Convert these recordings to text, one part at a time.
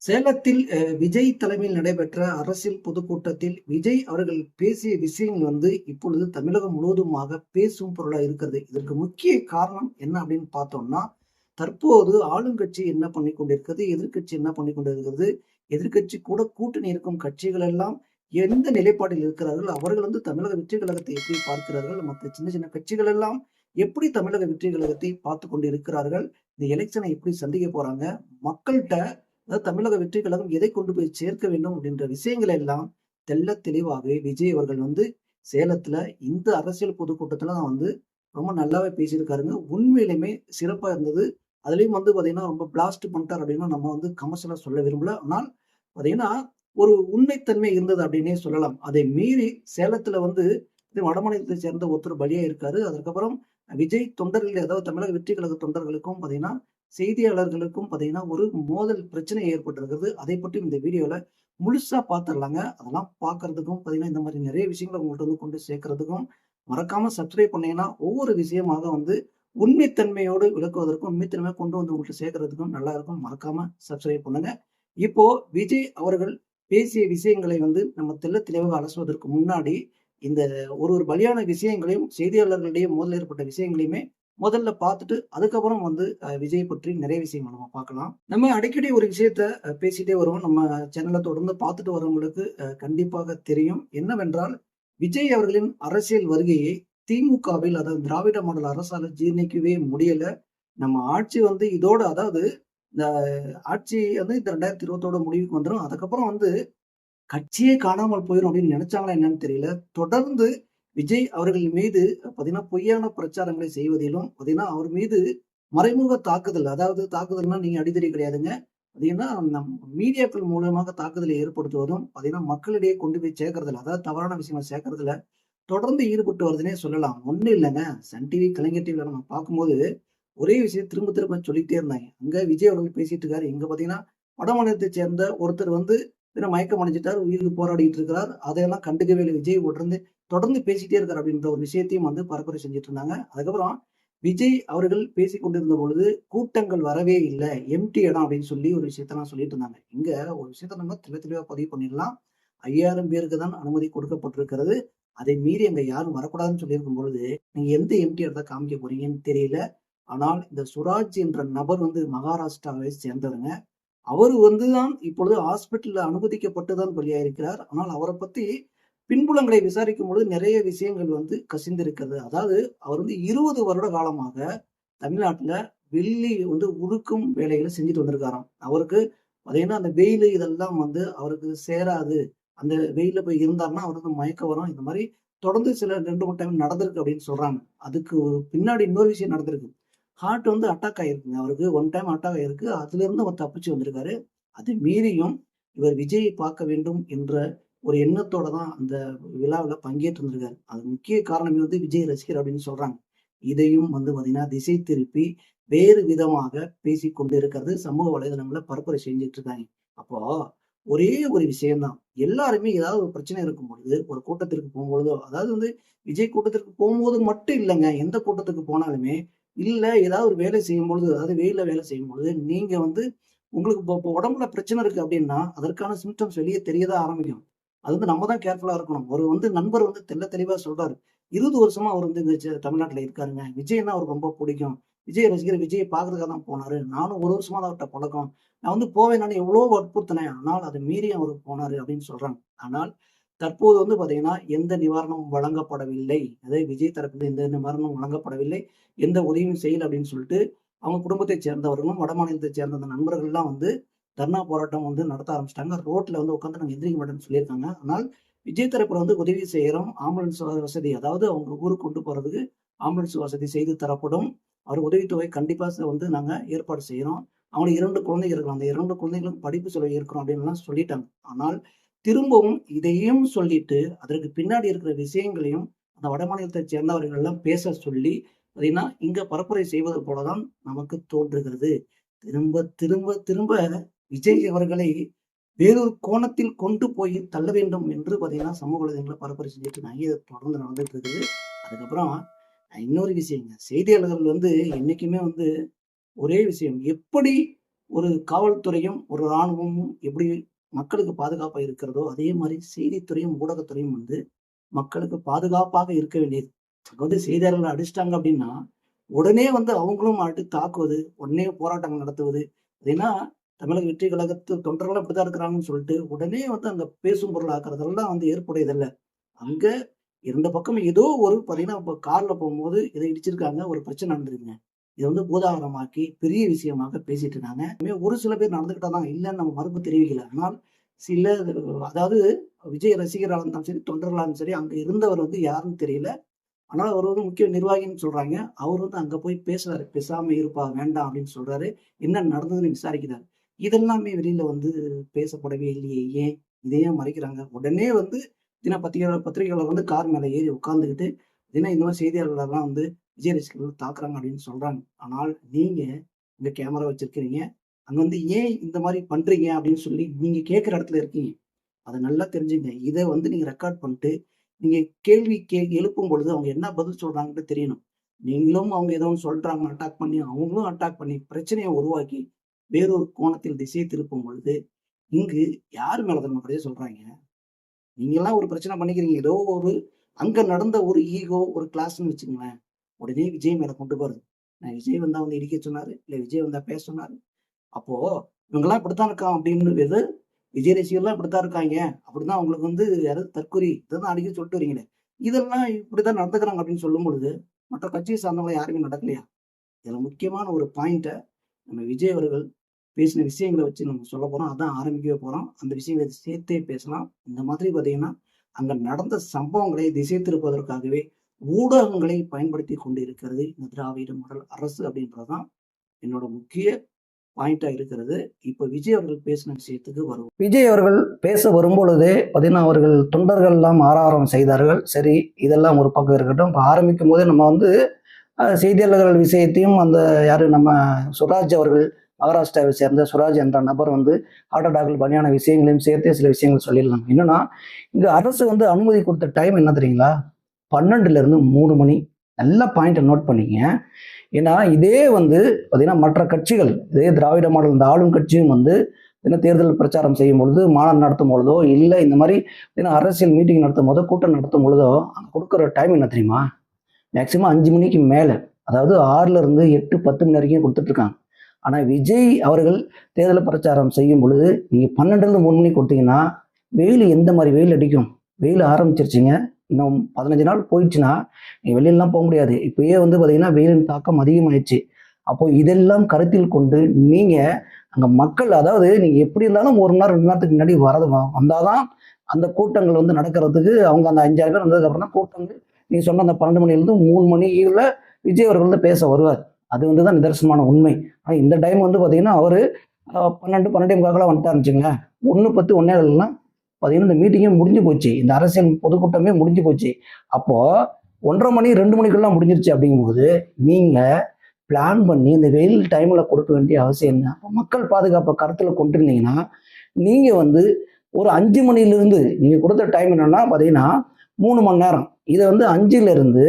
சேலத்தில் விஜய் தலைமையில் நடைபெற்ற அரசியல் பொதுக்கூட்டத்தில் விஜய் அவர்கள் பேசிய விஷயங்கள் இப்பொழுது தமிழகம் முழுவதுமாக பேசும் பொருளா இருக்கிறது. இதற்கு முக்கிய காரணம் என்ன அப்படின்னு பார்த்தோம்னா, தற்போது ஆளுங்கட்சி என்ன பண்ணி கொண்டிருக்கிறது, எதிர்க்கட்சி என்ன பண்ணி கொண்டிருக்கிறது, எதிர்க்கட்சி கூட கூட்டணி இருக்கும் கட்சிகள் எல்லாம் எந்த நிலைப்பாட்டில் இருக்கிறார்கள், அவர்கள் தமிழக வெற்றி கழகத்தை எப்படி பார்க்கிறார்கள், மற்ற சின்ன சின்ன கட்சிகள் எல்லாம் எப்படி தமிழக வெற்றி கழகத்தை பார்த்து கொண்டு இருக்கிறார்கள், இந்த எலெக்ஷனை எப்படி சந்திக்க போறாங்க, மக்கள்கிட்ட அதாவது தமிழக வெற்றி கழகம் எதை கொண்டு போய் சேர்க்க வேண்டும் அப்படின்ற விஷயங்களை எல்லாம் தெள்ள தெளிவாகவே விஜய் அவர்கள் சேலத்துல இந்த அரசியல் பொதுக்கூட்டத்துல தான் ரொம்ப நல்லாவே பேசியிருக்காருங்க. உண்மையிலுமே சிறப்பா இருந்தது. அதுலயும் பாத்தீங்கன்னா ரொம்ப பிளாஸ்ட் பண்ணிட்டார் அப்படின்னா நம்ம கமர்ஷியலா சொல்ல விரும்பல. ஆனால் பாத்தீங்கன்னா ஒரு உண்மைத்தன்மை இருந்தது அப்படின்னே சொல்லலாம். அதை மீறி சேலத்துல வடமாநிலத்தை சேர்ந்த ஒருத்தர் பலியா இருக்காரு. அதுக்கப்புறம் விஜய் தொண்டர்கள் அதாவது தமிழக வெற்றி கழக தொண்டர்களுக்கும் பாத்தீங்கன்னா செய்தியாளர்களுக்கும் பாத்தீங்கன்னா ஒரு மோதல் பிரச்சனை ஏற்பட்டிருக்கிறது. அதை பற்றி இந்த வீடியோல முழுசா பார்த்துடலாங்க. அதெல்லாம் பார்க்கறதுக்கும் பாத்தீங்கன்னா இந்த மாதிரி நிறைய விஷயங்களை உங்கள்கிட்ட கொண்டு சேர்க்கறதுக்கும் மறக்காம சப்ஸ்கிரைப் பண்ணீங்கன்னா ஒவ்வொரு விஷயமாக உண்மைத்தன்மையோடு விளக்குவதற்கும் உண்மைத்தன்மையை கொண்டு உங்கள்கிட்ட சேர்க்கறதுக்கும் நல்லா இருக்கும். மறக்காம சப்ஸ்கிரைப் பண்ணுங்க. இப்போ விஜய் அவர்கள் பேசிய விஷயங்களை நம்ம தெள்ள தெளிவாக அலசுவதற்கு முன்னாடி இந்த ஒரு பலியான விஷயங்களையும் செய்தியாளர்களிடையே மோதல் ஏற்பட்ட விஷயங்களையுமே முதல்ல பார்த்துட்டு அதுக்கப்புறம் விஜய் பற்றி நிறைய விஷயங்கள் நம்ம பார்க்கலாம். நம்ம அடிக்கடி ஒரு விஷயத்த பேசிட்டே வருவோம். நம்ம சேனலை தொடர்ந்து பார்த்துட்டு வரவங்களுக்கு கண்டிப்பாக தெரியும். என்னவென்றால் விஜய் அவர்களின் அரசியல் வருகையை திமுகவில் அதாவது திராவிட மாடல் அரசால ஜீர்ணிக்கவே முடியல. நம்ம ஆட்சி இதோட அதாவது இந்த ஆட்சி இந்த 2020 முடிவுக்கு வந்துடும். அதுக்கப்புறம் கட்சியே காணாமல் போயிடும் அப்படின்னு நினைச்சாங்களா என்னன்னு தெரியல. தொடர்ந்து விஜய் அவர்கள் மீது பாத்தீங்கன்னா பொய்யான பிரச்சாரங்களை செய்வதிலும் பாத்தீங்கன்னா அவர் மீது மறைமுக தாக்குதல், அதாவது தாக்குதல்னா நீங்க அடிதடி கிடையாதுங்க. பாத்தீங்கன்னா நம் மீடியாக்கள் மூலமாக தாக்குதலை ஏற்படுத்துவதும் பாத்தீங்கன்னா மக்களிடையே கொண்டு போய் சேர்க்கறதுல அதாவது தவறான விஷயங்களை சேர்க்கறதுல தொடர்ந்து ஈடுபட்டு வருதுன்னே சொல்லலாம். ஒண்ணு இல்லைங்க, சன் டிவி, கலைஞர் டிவில நம்ம பார்க்கும்போது ஒரே விஷயம் திரும்ப திரும்ப சொல்லிட்டே இருந்தாங்க. அங்க விஜய் அவர்கள் பேசிட்டு இருக்காரு, இங்க பாத்தீங்கன்னா வட மாநிலத்தை சேர்ந்த ஒருத்தர் மயக்கம் அடைஞ்சிட்டார், உயிருக்கு போராடிட்டு இருக்கிறார். அதையெல்லாம் கண்டுக்கவே இல்லை. விஜய் தொடர்ந்து பேசிட்டே இருக்காரு அப்படின்ற ஒரு விஷயத்தையும் பரப்புரை செஞ்சுட்டு இருந்தாங்க. அதுக்கப்புறம் விஜய் அவர்கள் பேசிக் கொண்டிருந்த பொழுது கூட்டங்கள் வரவே இல்லை, எம்டி இடம் அப்படின்னு சொல்லி ஒரு விஷயத்தெல்லாம் சொல்லிட்டு இருந்தாங்க. இங்க ஒரு விஷயத்த நம்ம தெளிவா பதிவு பண்ணிடலாம். 5000 பேருக்கு தான் அனுமதி கொடுக்கப்பட்டிருக்கிறது. அதை மீறி அங்க யாரும் வரக்கூடாதுன்னு சொல்லியிருக்கும் பொழுது நீங்க எந்த எம்டி இடத்த காமிக்க போறீங்கன்னு தெரியல. ஆனால் இந்த சுராஜ் என்ற நபர் மகாராஷ்டிராவை சேர்ந்தவருங்க. அவர் தான் இப்பொழுது ஹாஸ்பிட்டல்ல அனுமதிக்கப்பட்டு தான் பலியாயிருக்கிறார். ஆனால் அவரை பத்தி பின்புலங்களை விசாரிக்கும் பொழுது நிறைய விஷயங்கள் கசிந்திருக்கிறது. அதாவது அவர் 20 வருட காலமாக தமிழ்நாட்டுல வெள்ளி உருக்கும் வேலைகளை செஞ்சுட்டு வந்திருக்காராம். அவருக்கு பாத்தீங்கன்னா அந்த வெயில் இதெல்லாம் அவருக்கு சேராது. அந்த வெயில போய் இருந்தாருன்னா அவருக்கு மயக்கம் வரும். இந்த மாதிரி தொடர்ந்து சில 2, 3 டைம் நடந்திருக்கு அப்படின்னு சொல்றாங்க. அதுக்கு பின்னாடி இன்னொரு விஷயம் நடந்திருக்கு. ஹார்ட் அட்டாக் ஆயிருக்குங்க. அவருக்கு 1 டைம் அட்டாக் ஆயிருக்கு. அதுல இருந்து அவர் தப்பிச்சு வந்திருக்காரு. அது மீறியும் இவர் விஜயை பார்க்க வேண்டும் என்ற ஒரு எண்ணத்தோட தான் அந்த விழாவுல பங்கேற்று இருந்திருக்காரு. அது முக்கிய காரணமே விஜய் ரசிகர் அப்படின்னு சொல்றாங்க. இதையும் பாத்தீங்கன்னா திசை திருப்பி வேறு விதமாக பேசிக் கொண்டு இருக்கிறது சமூக வலைதளங்கள்ல பரப்புரை செஞ்சுட்டு இருக்காங்க. அப்போ ஒரே ஒரு விஷயம்தான். எல்லாருமே ஏதாவது ஒரு பிரச்சனை இருக்கும் பொழுது ஒரு கூட்டத்திற்கு போகும்பொழுதோ அதாவது விஜய் கூட்டத்திற்கு போகும்போது மட்டும் இல்லைங்க, எந்த கூட்டத்துக்கு போனாலுமே இல்ல ஏதாவது ஒரு வேலை செய்யும் பொழுது அதாவது வெயில்ல வேலை செய்யும் பொழுது நீங்க உங்களுக்கு இப்போ உடம்புல பிரச்சனை இருக்கு அப்படின்னா அதற்கான சிம்டம்ஸ் வெளியே தெரியதான் ஆரம்பிக்கும். அது நம்ம தான் கேர்ஃபுல்லா இருக்கணும். ஒரு நண்பர் தெள்ள தெளிவா சொல்றாரு. 20 வருஷமா அவர் இந்த தமிழ்நாட்டுல இருக்காருங்க. விஜய்னா அவருக்கு ரொம்ப பிடிக்கும். விஜய் ரசிகர், விஜயை பார்க்கறதுக்காக தான் போனாரு. நானும் 1 வருஷமா தான் அவர்கிட்ட பழக்கம். நான் போவேன், நான் எவ்வளவோ வற்புறுத்தினேன். ஆனால் அதை மீறி அவர் போனாரு அப்படின்னு சொல்றாங்க. ஆனால் தற்போது பாத்தீங்கன்னா எந்த நிவாரணமும் வழங்கப்படவில்லை. அதே விஜய் தரப்பில் எந்த நிவாரணமும் வழங்கப்படவில்லை. எந்த உதவியும் செய்யல அப்படின்னு சொல்லிட்டு அவங்க குடும்பத்தை சேர்ந்தவர்களும் வட மாநிலத்தை சேர்ந்த அந்த நண்பர்கள் எல்லாம் தர்ணா போராட்டம் நடத்த ஆரம்பிச்சிட்டாங்க. ரோட்ல உட்காந்து நாங்க எந்திரிக்க மாட்டோம்னு சொல்லியிருக்காங்க. ஆனால் விஜய் தரப்புல உதவி செய்யறோம். ஆம்புலன்ஸ் வசதி அதாவது அவங்க ஊருக்கு கொண்டு போறதுக்கு ஆம்புலன்ஸ் வசதி செய்து தரப்படும். அவர் உதவித்தொகை கண்டிப்பா நாங்க ஏற்பாடு செய்யறோம். அவங்களுக்கு 2 குழந்தைகள் இருக்கலாம். அந்த 2 குழந்தைகளும் படிப்பு செலவு இருக்கிறோம் அப்படின்னு சொல்லிட்டாங்க. ஆனால் திரும்பவும் இதையும் சொல்லிட்டு அதற்கு பின்னாடி இருக்கிற விஷயங்களையும் அந்த வட மாநிலத்தை சேர்ந்தவர்கள் எல்லாம் பேச சொல்லி பாத்தீங்கன்னா இங்க பரப்புரை செய்வது போலதான் நமக்கு தோன்றுகிறது. திரும்ப திரும்ப திரும்ப விஜய் அவர்களை வேறொரு கோணத்தில் கொண்டு போய் தள்ள வேண்டும் என்று பாத்தீங்கன்னா சமூக வலைதளங்களை பரப்புரை செஞ்சுட்டு இருக்காங்க. இது தொடர்ந்து நடந்துட்டு இருக்குது. அதுக்கப்புறம் இன்னொரு விஷயங்க, செய்தியாளர்கள் என்னைக்குமே ஒரே விஷயம், எப்படி ஒரு காவல்துறையும், ஒரு இராணுவமும் எப்படி மக்களுக்கு பாதுகாப்பா இருக்கிறதோ, அதே மாரி செய்தித்துறையும், ஊடகத்துறையும் வந்து மக்களுக்கு பாதுகாப்பாக இருக்க வேண்டியது. இப்ப வந்து செய்தியாளர்கள அடிச்சுட்டாங்க அப்படின்னா, உடனே வந்து அவங்களும் தாக்குவது, உடனே போராட்டங்கள் நடத்துவது. அது ஏன்னா, தமிழக வெற்றி கழகத்து தொண்டர்களும் இப்படித்தான் இருக்கிறாங்கன்னு சொல்லிட்டு, உடனே வந்து அங்க பேசும் பொருள் ஆக்குறதெல்லாம் வந்து ஏற்புடையதல்ல. அங்க 2 பக்கமும் ஏதோ ஒரு பார்த்தீங்கன்னா, இப்ப கார்ல போம்போது இத இடிச்சிருக்காங்க, ஒரு பிரச்சனை நடந்திருக்குங்க. இத வந்து பூதாகரமாக்கி பெரிய விஷயமாக பேசிட்டு இருக்காங்க. ஒரு சில பேர் நடந்துக்கிட்டா தான் இல்லன்னு நம்ம மறுப்பு தெரிவிக்கல. ஆனால் சில அதாவது விஜய் ரசிகரா இருந்தாலும் சரி, தொண்டர்களா இருந்தாலும் சரி, அங்க இருந்தவர் வந்து யாருன்னு தெரியல. ஆனா அவர் வந்து முக்கிய நிர்வாகின்னு சொல்றாங்க. அவர் வந்து அங்க போய் பேசுறாரு. "பேசாம இருப்பா, வேண்டாம்" அப்படின்னு சொல்றாரு. என்ன நடந்ததுன்னு விசாரிக்கிறாரு. இதெல்லாமே வெளியில வந்து பேசப்படவே இல்லையே ஏன்? இத ஏன் மறைக்கிறாங்க? உடனே வந்து பத்திரிகையாளர் வந்து கார் மேல ஏறி உட்கார்ந்துகிட்டு, தினம் இந்த மாரி செய்தியாளர்கள்லாம் வந்து விஜய் ரசிகர்கள் தாக்குறாங்க அப்படின்னு சொல்றாங்க. ஆனால் நீங்க இங்க கேமரா வச்சிருக்கிறீங்க. அங்க வந்து ஏன் இந்த மாரி பண்றீங்க அப்படின்னு சொல்லி நீங்க கேட்கிற இடத்துல இருக்கீங்க. அத நல்லா தெரிஞ்சுங்க. இத வந்து நீங்க ரெக்கார்ட் பண்ணிட்டு, நீங்க கேள்வி எழுப்பும் பொழுது அவங்க என்ன பதில் சொல்றாங்கன்னு தெரியணும். நீங்களும் அவங்க ஏதோ ஒண்ணு சொல்றாங்க அட்டாக் பண்ணி, அவங்களும் அட்டாக் பண்ணி பிரச்சனைய உருவாக்கி, வேறொரு கோணத்தில் திசை திருப்பும் பொழுது, இங்கு யார் மேல தெரியுமா குறைய சொல்றாங்க? நீங்கலாம் ஒரு பிரச்சனை பண்ணிக்கிறீங்க. ஏதோ ஒரு அங்க நடந்த ஒரு ஈகோ, ஒரு கிளாஷ்ன்னு வச்சுக்கங்களேன். உடனே விஜய் மேல கொண்டு போறது. நான் விஜய் வந்தா வந்து இடிக்க சொன்னாரு. இல்ல விஜய் வந்தா பேச சொன்னாரு. அப்போ இவங்கலாம் இப்படித்தான் இருக்கான் அப்படின்னு விஜய் ரசிகர்லாம் இப்படித்தான் இருக்காய்ங்க. அப்படிதான் அவங்களுக்கு வந்து யாராவது தற்குறி இததான் அடிக்கடி சொல்லிட்டு வரீங்களே. இதெல்லாம் இப்படித்தான் நடந்துக்கிறாங்க அப்படின்னு சொல்லும் பொழுது, மற்ற கட்சியை சார்ந்தவங்க யாருமே நடக்கலையா? இதுல முக்கியமான ஒரு பாயிண்ட்ட நம்ம விஜய் அவர்கள் பேசின விஷயங்கள வச்சு நம்ம சொல்லப் போறோம். அதான் ஆரம்பிக்கவே போறோம். அந்த விஷயங்கள சேர்த்தே பேசலாம். இந்த மாதிரி பார்த்தீங்கன்னா, அங்க நடந்த சம்பவங்களை திசை திருப்புவதற்காகவே ஊடகங்களை பயன்படுத்திக் கொண்டு இருக்கிறது இந்த திராவிட மாடல் அரசு அப்படின்றது தான் என்னோட முக்கிய பாயிண்டா இருக்கிறது. இப்ப விஜய் அவர்கள் பேசின விஷயத்துக்கு வருவோம். விஜய் அவர்கள் பேச வரும்பொழுதே பார்த்தீங்கன்னா, அவர்கள் தொண்டர்கள் எல்லாம் ஆரவாரம் செய்தார்கள். சரி, இதெல்லாம் ஒரு பக்கம் இருக்கட்டும். இப்ப ஆரம்பிக்கும்போதே நம்ம வந்து செய்தியாளர்கள் விஷயத்தையும் அந்த யாரு நம்ம சுராஜ் அவர்கள் மகாராஷ்டிராவை சேர்ந்த சுராஜ் என்ற நபர் வந்து ஹார்ட் அட்டாக்ல பலியான விஷயங்களையும் சேர்த்தே சில விஷயங்கள் சொல்லிடலாம். என்னன்னா, இங்க அரசு வந்து அனுமதி கொடுத்த டைம் என்ன தெரியுங்களா? 12ல இருந்து 3 மணி. நல்ல பாயிண்ட்ட நோட் பண்ணிக்கங்க. ஏன்னா, இதே வந்து பார்த்தீங்கன்னா, மற்ற கட்சிகள் இதே திராவிட மாடல் இந்த ஆளும் கட்சியும் வந்து தேர்தல் பிரச்சாரம் செய்யும் பொழுது, மாநாடு நடத்தும் பொழுதோ, இல்ல இந்த மாரி அரசியல் மீட்டிங் நடத்தும் போதோ, கூட்டம் நடத்தும் பொழுதோ, அங்க குடுக்குற டைம் என்ன தெரியுமா? மேக்ஸிமம் 5 மணிக்கு மேல. அதாவது 6ல இருந்து 8, 10 மணி வரைக்கும் குடுத்துட்டு இருக்காங்க. ஆனா, விஜய் அவர்கள் தேர்தல் பிரச்சாரம் செய்யும் பொழுது, நீங்க 12லிருந்து 3 மணிக்கு குடுத்தீங்கன்னா, வெயில் எந்த மாரி வெயில் அடிக்கும்? வெயில் ஆரம்பிச்சிருச்சுங்க. இன்னும் 15 நாள் போயிடுச்சுன்னா, நீங்க வெளிலலாம் போ முடியாது. இப்பயே வந்து பார்த்தீங்கன்னா, வெயிலின் தாக்கம் அதிகமாயிருச்சு. அப்போ இதெல்லாம் கருத்தில் கொண்டு நீங்க அங்க மக்கள் அதாவது நீங்க எப்படி இருந்தாலும் 1 மணி நேரம், 2 மணி நேரத்துக்கு முன்னாடி வந்தாதான் அந்த கூட்டங்கள் வந்து நடக்கிறதுக்கு அவங்க அந்த 5, 6 பேர் வந்ததுக்கப்புறம் தான் கூட்டங்கள் நீங்க சொன்ன அந்த 12 மணிலேருந்து 3 மணிக்குள்ள விஜய் அவர்கள் வந்து பேச வருவார். அது வந்து தான் நிதர்சனமான உண்மை. ஆனா இந்த டைம் வந்து பார்த்தீங்கன்னா, அவரு 12, 12:45 வந்துட்டாருன்னு வச்சுக்கங்களேன். 1:10, 1:15லாம் பார்த்தீங்கன்னா, இந்த மீட்டிங்கே முடிஞ்சு போச்சு. இந்த அரசியல் பொதுக்கூட்டமே முடிஞ்சு போச்சு. அப்போ 1:30 மணி, 2 மணிக்கெல்லாம் முடிஞ்சிருச்சு அப்படிங்கும்போது, நீங்க பிளான் பண்ணி இந்த வெயில் டைம்ல கொடுக்க வேண்டிய அவசியம் என்ன? மக்கள் பாதுகாப்பை கருத்துல கொண்டிருந்தீங்கன்னா, நீங்க வந்து ஒரு 5 மணிலிருந்து நீங்க கொடுத்த டைம் என்னன்னா பார்த்தீங்கன்னா, 3 மணி நேரம். இத வந்து 5லிருந்து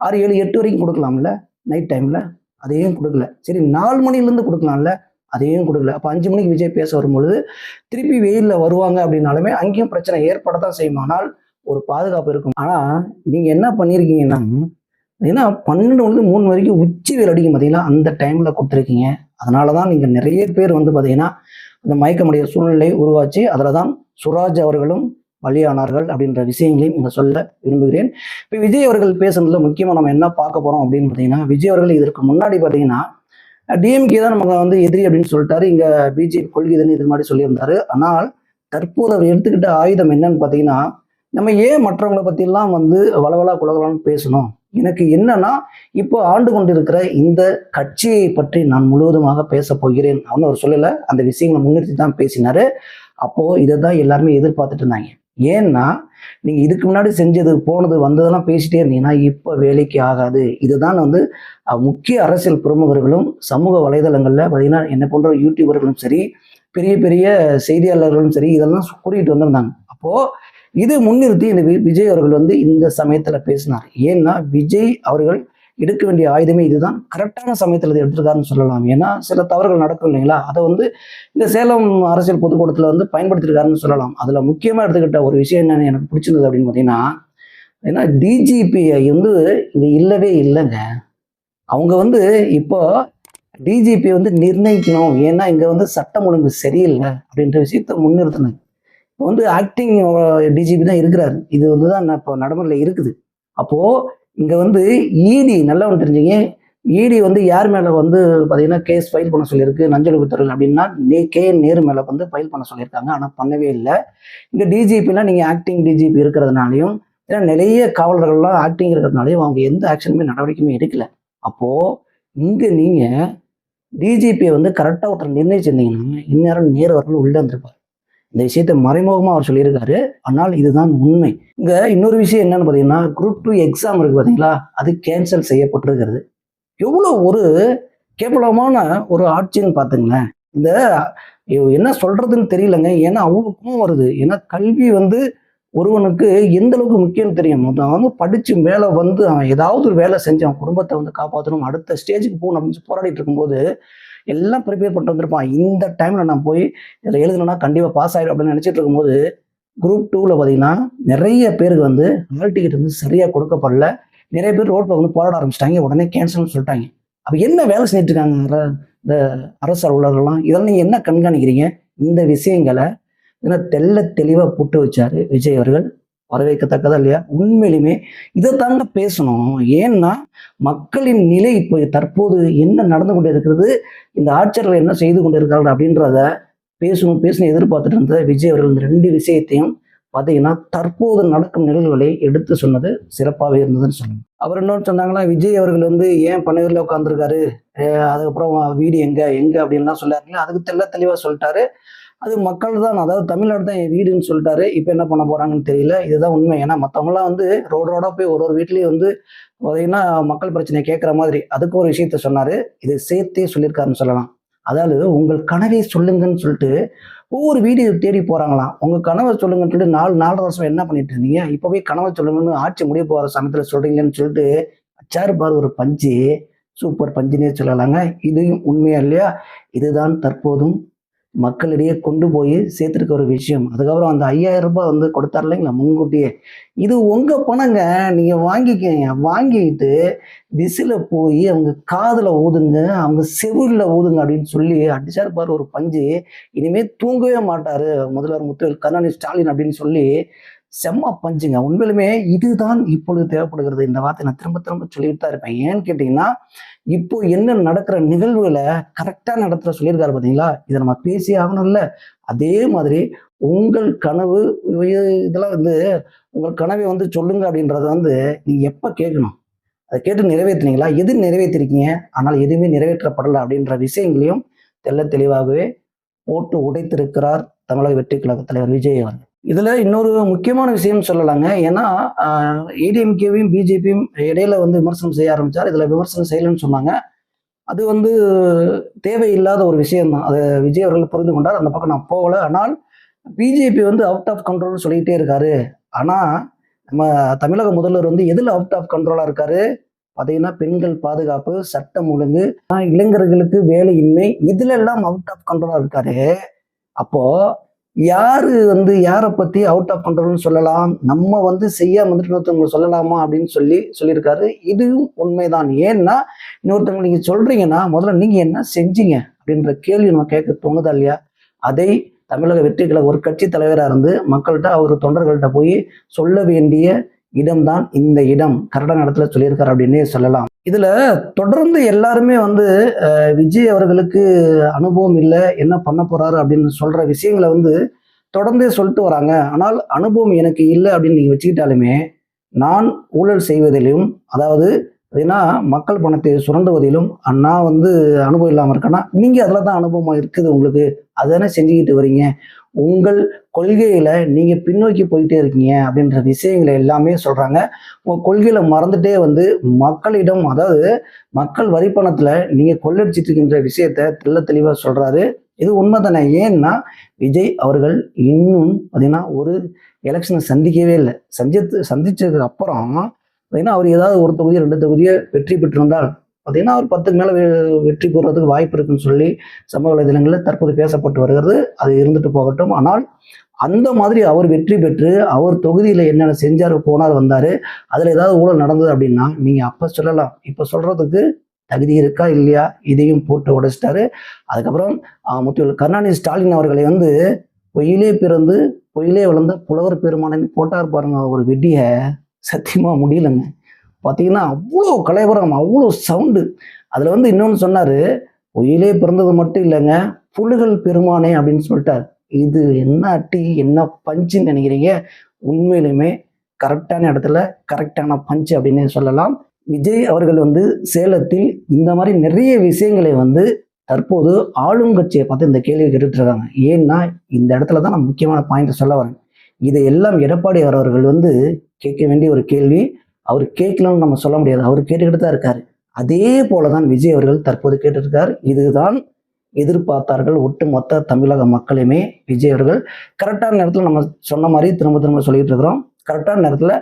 6, 7, 8 வரைக்கும் குடுக்கலாம்ல? நைட் டைம்ல. அதையும் குடுக்கல. சரி 4 மணிலிருந்து குடுக்கலாம்ல? அதையும் குடுக்கல. அப்ப 5 மணிக்கு விஜய் பேச வரும்பொழுது, திருப்பி வெயில்ல வருவாங்க அப்படின்னாலுமே, அங்கேயும் பிரச்சனை ஏற்படத்தான் செய்யும். ஆனால், ஒரு பாதுகாப்பு இருக்கும். ஆனா, நீங்க என்ன பண்ணியிருக்கீங்கன்னா, ஏன்னா 12லிருந்து 3 வரைக்கும் உச்சி வெயில் அடிக்கும் பார்த்தீங்களா? அந்த டைம்ல குடுத்துருக்கீங்க. அதனால தான் நீங்க நெறைய பேர் வந்து பார்த்தீங்கன்னா, இந்த மயக்கமடைய சூழ்நிலை உருவாச்சு. அதுல தான் சுராஜ் அவர்களும் பலியானார்கள் அப்படின்ற விஷயங்களையும் இங்க சொல்ல விரும்புகிறேன். இப்ப விஜய் அவர்கள் பேசுனதுல முக்கியமா நம்ம என்ன பார்க்க போறோம் அப்படின்னு பார்த்தீங்கன்னா, விஜய் அவர்கள் இதற்கு முன்னாடி பார்த்தீங்கன்னா, டிஎம்கே தான் நமக்கு வந்து எதிரி அப்படின்னு சொல்லிட்டாரு. இங்க பிஜேபி கொள்கைன்னு இது மாதிரி சொல்லியிருந்தாரு. ஆனால் தற்போது அவர் எடுத்துக்கிட்ட ஆயுதம் என்னன்னு பார்த்தீங்கன்னா, நம்ம ஏன் மற்றவங்கள பத்திலாம் வந்து வளவலா குலகலான்னு பேசணும்? எனக்கு என்னன்னா, இப்போ ஆண்டு கொண்டிருக்கிற இந்த கட்சியை பற்றி நான் முழுவதுமாக பேசப் போகிறேன். அவனு அவர் சொல்லல. அந்த விஷயங்கள முன்னிறுத்தி தான் பேசினாரு. அப்போ இததான் எல்லாருமே எதிர்பார்த்துட்டு இருந்தாங்க. ஏன்னா, நீங்க இதுக்கு முன்னாடி செஞ்சது, போனது, வந்ததெல்லாம் பேசிட்டே இருந்தீங்கன்னா, இப்ப வேலைக்கு ஆகாது. இதுதான் வந்து முக்கிய அரசியல் பிரமுகர்களும், சமூக வலைதளங்கள்ல பார்த்தீங்கன்னா, என்னை போன்ற யூடியூபர்களும் சரி, பெரிய பெரிய செய்தியாளர்களும் சரி, இதெல்லாம் கூறிட்டு வந்திருந்தாங்க. அப்போ இது முன்னிறுத்தி இந்த விஜய் அவர்கள் வந்து இந்த சமயத்துல பேசினார். ஏன்னா, விஜய் அவர்கள் எடுக்க வேண்டிய ஆயுதமே இதுதான். கரெக்டான சமயத்தில் இதை எடுத்திருக்காருன்னு சொல்லலாம். ஏன்னா சில தவறுகள் நடக்கும் இல்லைங்களா, அதை வந்து இந்த சேலம் அரசியல் பொதுக்கூட்டத்தில் வந்து பயன்படுத்திருக்காருன்னு சொல்லலாம். அதுல முக்கியமா எடுத்துக்கிட்ட ஒரு விஷயம் என்னன்னு எனக்கு பிடிச்சிருந்தது அப்படின்னு பார்த்தீங்கன்னா, ஏன்னா டிஜிபி வந்து இங்க இல்லவே இல்லைங்க. அவங்க வந்து இப்போ டிஜிபி வந்து நிர்ணயிக்கணும், ஏன்னா இங்க வந்து சட்டம் ஒழுங்கு சரியில்லை அப்படின்ற விஷயத்த முன்னிறுத்தினாங்க. இப்போ வந்து ஆக்டிங் டிஜிபி தான் இருக்கிறாரு. இது வந்து தான் இப்போ நடைமுறையில் இருக்குது. அப்போ இங்க வந்து இடி நல்லா ஒன்று தெரிஞ்சுங்க. இடி வந்து யார் மேல வந்து பாத்தீங்கன்னா கேஸ் ஃபைல் பண்ண சொல்லியிருக்கு, லஞ்ச ஒழிப்புத்துறை அப்படின்னா நேரு மேல வந்து ஃபைல் பண்ண சொல்லியிருக்காங்க. ஆனா பண்ணவே இல்லை. இங்க டிஜிபிலாம் நீங்க ஆக்டிங் டிஜிபி இருக்கிறதுனாலையும், ஏன்னா நிறைய காவலர்கள்லாம் ஆக்டிங் இருக்கிறதுனாலையும் அவங்க எந்த ஆக்ஷனுமே நடவடிக்கையுமே எடுக்கல. அப்போ இங்க நீங்க டிஜிபியை வந்து கரெக்டா ஒருத்தர் நிர்ணயிச்சிருந்தீங்கன்னா இந்நேரம் நேரு அவர்கள் உள்ள இருந்திருப்பார். இந்த விஷயத்தை மறைமுகமா அவர் சொல்லியிருக்காரு. ஆனால் இதுதான் உண்மை. இங்க இன்னொரு விஷயம் என்னன்னு பாத்தீங்கன்னா, குரூப் 2 எக்ஸாம் இருக்கு பாத்தீங்களா, அது கேன்சல் செய்யப்பட்டிருக்கிறது. எவ்வளவு ஒரு கேவலமான ஒரு ஆட்சின்னு பாத்துங்களேன். இந்த என்ன சொல்றதுன்னு தெரியலங்க. ஏன்னா அவங்களுக்கும் வருது. ஏன்னா கல்வி வந்து ஒருவனுக்கு எந்த அளவுக்கு முக்கியம்னு தெரியும். அவன் வந்து படிச்சு மேல வந்து அவன் ஏதாவது ஒரு வேலை செஞ்சு அவன் குடும்பத்தை வந்து காப்பாற்றணும், அடுத்த ஸ்டேஜுக்கு போகணும் அப்படின்னு போராடிட்டு இருக்கும்போது எல்லாம் ப்ரிப்பேர் பண்ணிட்டு வந்திருப்பான். இந்த டைம்ல நான் போய் இதில் எழுதணும்னா கண்டிப்பா பாஸ் ஆயிடும் அப்படின்னு நினைச்சிட்டு இருக்கும்போது, குரூப் 2ல பார்த்தீங்கன்னா நிறைய பேருக்கு வந்து ஹால் டிக்கெட் வந்து சரியா கொடுக்கப்படல. நிறைய பேர் ரோட்ல வந்து போராட ஆரம்பிச்சிட்டாங்க. உடனே கேன்சல்னு சொல்லிட்டாங்க. அப்ப என்ன வேலை செஞ்சுட்டு இருக்காங்க இந்த அரசு அலுவலர்கள்லாம்? இதெல்லாம் நீங்க என்ன கண்காணிக்கிறீங்க? இந்த விஷயங்களை ஏன்னா தெள்ள தெளிவா போட்டு வச்சாரு விஜய் அவர்கள். வரவேற்கத்தக்கதா இல்லையா? உண்மையிலுமே இதை தாங்க பேசணும். ஏன்னா மக்களின் நிலை இப்போ தற்போது என்ன நடந்து கொண்டு இருக்கிறது, இந்த ஆட்சியர்கள் என்ன செய்து கொண்டு இருக்கிறார்கள் அப்படின்றத பேசணும் எதிர்பார்த்துட்டு இருந்த விஜய் அவர்கள் இந்த 2 விஷயத்தையும் பார்த்தீங்கன்னா தற்போது நடக்கும் நிகழ்வுகளை எடுத்து சொன்னது சிறப்பாகவே இருந்ததுன்னு சொன்னாங்க. அவர் இன்னொன்று சொன்னாங்களா, விஜய் அவர்கள் வந்து ஏன் பனையூர்ல உட்காந்துருக்காரு, அதுக்கப்புறம் வீடு எங்க எங்க அப்படின்லாம் சொல்லாருங்களா, அதுக்கு தெளிவா சொல்லிட்டாரு. அது மக்கள் தான், அதாவது தமிழ்நாடு தான் என் வீடுன்னு சொல்லிட்டாரு. இப்போ என்ன பண்ண போறாங்கன்னு தெரியல. இதுதான் உண்மை. ஏன்னா மற்றவங்களாம் வந்து ரோடா போய் ஒரு வீட்லயும் வந்து பார்த்தீங்கன்னா மக்கள் பிரச்சனையை கேட்குற மாதிரி அதுக்கு ஒரு விஷயத்த சொன்னாரு. இது சேர்த்தே சொல்லியிருக்காருன்னு சொல்லலாம். அதாவது உங்கள் கனவை சொல்லுங்கன்னு சொல்லிட்டு ஒவ்வொரு வீடியோ தேடி போறாங்களாம். உங்க கனவை சொல்லுங்கன்னு சொல்லிட்டு 4 வருஷம் என்ன பண்ணிட்டு இருந்தீங்க, இப்போ போய் கனவை சொல்லுங்கன்னு ஆட்சி முடிய போகிற சமயத்தில் சொல்றீங்கன்னு சொல்லிட்டு அச்சாரு பாரு ஒரு பஞ்சு, சூப்பர் பஞ்சுனே சொல்லலாங்க. இதையும் உண்மையா இல்லையா? இதுதான் தற்போதும் மக்களிடையே கொண்டு போய் சேர்த்துருக்க ஒரு விஷயம். அதுக்கப்புறம் அந்த 5000 ரூபாய் வந்து கொடுத்தாரு இல்லைங்களா முன்கூட்டியே, இது உங்க பணங்க, நீங்க வாங்கிக்கங்க. வாங்கிட்டு திசையில போய் அவங்க காதுல ஊதுங்க, அவங்க செவிலில் ஊதுங்க அப்படின்னு சொல்லி அடிச்சாரு பாரு ஒரு பஞ்சு. இனிமே தூங்கவே மாட்டாரு முதல்வர் முத்துவேல் கருணாநிதி ஸ்டாலின் அப்படின்னு சொல்லி செம்ம பஞ்சுங்க. உண்மையிலுமே இதுதான் இப்பொழுது தேவைப்படுகிறது. இந்த வார்த்தை நான் திரும்ப திரும்ப சொல்லிட்டு தான் இருப்பேன். ஏன்னு கேட்டீங்கன்னா, இப்போ என்ன நடக்கிற நிகழ்வுகளை கரெக்டா நடத்துற சொல்லியிருக்காரு பாத்தீங்களா, இதை நம்ம பேசி ஆகணும்ல. அதே மாதிரி உங்கள் கனவு இதெல்லாம் வந்து உங்கள் கனவை வந்து சொல்லுங்க அப்படின்றத வந்து நீங்க எப்ப கேட்கணும், அதை கேட்டு நிறைவேற்றினீங்களா, எது நிறைவேற்றிருக்கீங்க, ஆனால் எதுவுமே நிறைவேற்றப்படலை அப்படின்ற விஷயங்களையும் தெளிவாகவே போட்டு உடைத்திருக்கிறார் தமிழக வெற்றி கழக தலைவர் விஜய் அவர்கள். இதுல இன்னொரு முக்கியமான விஷயம் சொல்லலாங்க. ஏன்னா ஏடிஎம்கேவையும் பிஜேபியும் இடையில வந்து விமர்சனம் செய்ய ஆரம்பிச்சார். இதுல விமர்சனம் செய்யலன்னு சொன்னாங்க. அது வந்து தேவையில்லாத ஒரு விஷயம் தான். அதை விஜய் அவர்கள் புரிந்து கொண்டார். அந்த பக்கம் நான் போகல. ஆனால் பிஜேபி வந்து அவுட் ஆஃப் கண்ட்ரோல் சொல்லிக்கிட்டே இருக்காரு. ஆனா நம்ம தமிழக முதல்வர் வந்து எதுல அவுட் ஆஃப் கண்ட்ரோலா இருக்காரு பாத்தீங்கன்னா, பெண்கள் பாதுகாப்பு, சட்டம் ஒழுங்கு, இளைஞர்களுக்கு வேலையின்மை, இதுல எல்லாம் அவுட் ஆஃப் கண்ட்ரோலா இருக்காரு. அப்போ யாரு வந்து யாரை பத்தி அவுட் ஆஃப் கண்ட்ரோல்னு சொல்லலாம், நம்ம வந்து செய்யாம வந்துட்டு இன்னொருத்தவங்க சொல்லலாமா அப்படின்னு சொல்லியிருக்காரு. இதுவும் உண்மைதான். ஏன்னா இன்னொருத்தவங்க நீங்க சொல்றீங்கன்னா முதல்ல நீங்க என்ன செஞ்சீங்க அப்படின்ற கேள்வி நம்ம கேட்க தோணுதா இல்லையா? அதை தமிழக வெற்றி கழக ஒரு கட்சி தலைவரா இருந்து மக்கள்கிட்ட அவர் தொண்டர்கள்ட்ட போய் சொல்ல வேண்டிய இடம்தான் இந்த இடம். கரெக்டான இடத்துல சொல்லியிருக்காரு அப்படின்னே சொல்லலாம். இதுல தொடர்ந்து எல்லாருமே வந்து விஜய் அவர்களுக்கு அனுபவம் இல்லை, என்ன பண்ண போறாரு அப்படின்னு சொல்ற விஷயங்களை வந்து தொடர்ந்தே சொல்லிட்டு வராங்க. ஆனால் அனுபவம் எனக்கு இல்லை அப்படின்னு நீங்க வச்சுக்கிட்டாலுமே, நான் ஊழல் செய்வதிலும், அதாவது ஏன்னா மக்கள் பணத்தை சுரண்டுவதிலும் நான் வந்து அனுபவம் இல்லாமல் இருக்கேன்னா, நீங்க அதுல தான் அனுபவமா இருக்குது உங்களுக்கு. அதானே செஞ்சுக்கிட்டு வரீங்க. உங்கள் கொள்கையில நீங்க பின்னோக்கி போயிட்டே இருக்கீங்க அப்படின்ற விஷயங்களை எல்லாமே சொல்றாங்க. உங்க கொள்கையில மறந்துட்டே வந்து மக்களிடம், அதாவது மக்கள் வரிப்பணத்துல நீங்க கொள்ளடிச்சிட்டு இருக்கின்ற விஷயத்த தெளிவா சொல்றாரு. இது உண்மைதானே. ஏன்னா விஜய் அவர்கள் இன்னும் பார்த்தீங்கன்னா ஒரு எலெக்ஷனை சந்திக்கவே இல்லை. சந்திச்சதுக்கு அப்புறம் பார்த்தீங்கன்னா அவர் ஏதாவது ஒரு தொகுதி 2 தொகுதியை வெற்றி பெற்றிருந்தால் பார்த்தீங்கன்னா அவர் 10க்கு மேலே வெற்றி பெறுவதற்கு வாய்ப்பு இருக்குன்னு சொல்லி சமூக வலைதளங்களில் தற்போது பேசப்பட்டு வருகிறது. அது இருந்துட்டு போகட்டும். ஆனால் அந்த மாதிரி அவர் வெற்றி பெற்று அவர் தொகுதியில் என்னென்ன செஞ்சார், போனார், வந்தார், அதில் ஏதாவது ஊழல் நடந்தது அப்படின்னா நீங்கள் அப்போ சொல்லலாம். இப்போ சொல்கிறதுக்கு தகுதி இருக்கா இல்லையா இதையும் போட்டு உடைச்சிட்டாரு. அதுக்கப்புறம் முத்துவேல் கருணாநிதி ஸ்டாலின் அவர்களை வந்து பொய்யிலே பிறந்து பொய்யிலே வளர்ந்த புலவர் பெருமானன்னு போட்டார் பாருங்க ஒரு வெட்டியை. சத்தியமாக முடியலங்க. பார்த்தீங்கன்னா அவ்வளோ கலைவரம், அவ்வளோ சவுண்டு. அதில் வந்து இன்னொன்று சொன்னார், பொய்யிலே பிறந்தது மட்டும் இல்லைங்க, புலிகள் பெருமானே அப்படின்னு சொல்லிட்டார். இது என்ன அட்டி, என்ன பஞ்சுன்னு நினைக்கிறீங்க? உண்மையிலுமே கரெக்டான இடத்துல கரெக்டான பஞ்சு அப்படின்னு சொல்லலாம். விஜய் அவர்கள் வந்து சேலத்தில் இந்த மாதிரி நிறைய விஷயங்களை வந்து தற்போது ஆளும் கட்சியை பார்த்து இந்த கேள்வி கேட்டுட்டு இருக்காங்க. ஏன்னா இந்த இடத்துல தான் நான் முக்கியமான பாயிண்ட் சொல்ல வரேன். இதை எல்லாம் எடப்பாடி அவர்கள் வந்து கேட்க வேண்டிய ஒரு கேள்வி. அவர் கேட்கலன்னு நம்ம சொல்ல முடியாது. அவர் கேட்டுக்கிட்டு தான் இருக்காரு. அதே போலதான் விஜய் அவர்கள் தற்போது கேட்டிருக்கார். இதுதான் எதிர்பார்த்தார்கள் ஒட்டுமொத்த தமிழக மக்களுமே. விஜய் அவர்கள் கரெக்டான நேரத்தில் நம்ம சொன்ன மாதிரி திரும்ப திரும்ப சொல்லிட்டு இருக்கிறோம். கரெக்டான நேரத்தில்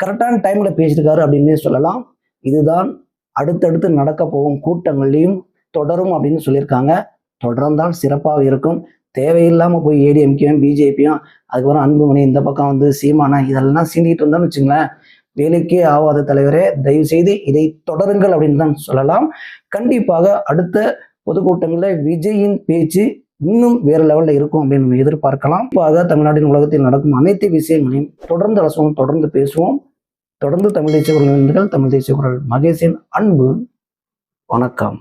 கரெக்டான டைம்ல பேசியிருக்காரு அப்படின்னு சொல்லலாம். இதுதான் அடுத்தடுத்து நடக்க போகும் கூட்டங்கள்லையும் தொடரும் அப்படின்னு சொல்லியிருக்காங்க. தொடர்ந்தால் சிறப்பாக இருக்கும். தேவையில்லாமல் போய் ஏடிஎம்கேயும் பிஜேபியும் அதுக்கப்புறம் அன்புமணி இந்த பக்கம் வந்து சீமானா இதெல்லாம் சீண்டிட்டு வந்தோம்னு வச்சுங்களேன், வேலைக்கே ஆகாத தலைவரே, தயவு செய்து இதை தொடருங்கள் அப்படின்னு தான் சொல்லலாம். கண்டிப்பாக அடுத்த பொதுக்கூட்டங்களில் விஜயின் பேச்சு இன்னும் வேறு லெவலில் இருக்கும் அப்படின்னு நம்ம எதிர்பார்க்கலாம். குறிப்பாக தமிழ்நாட்டின் உலகத்தில் நடக்கும் அனைத்து விஷயங்களையும் தொடர்ந்து அரசும் தொடர்ந்து பேசுவோம். தொடர்ந்து தமிழ் தேசிய குரல் தமிழ் தேசிய குரல் மகேஷின் அன்பு வணக்கம்.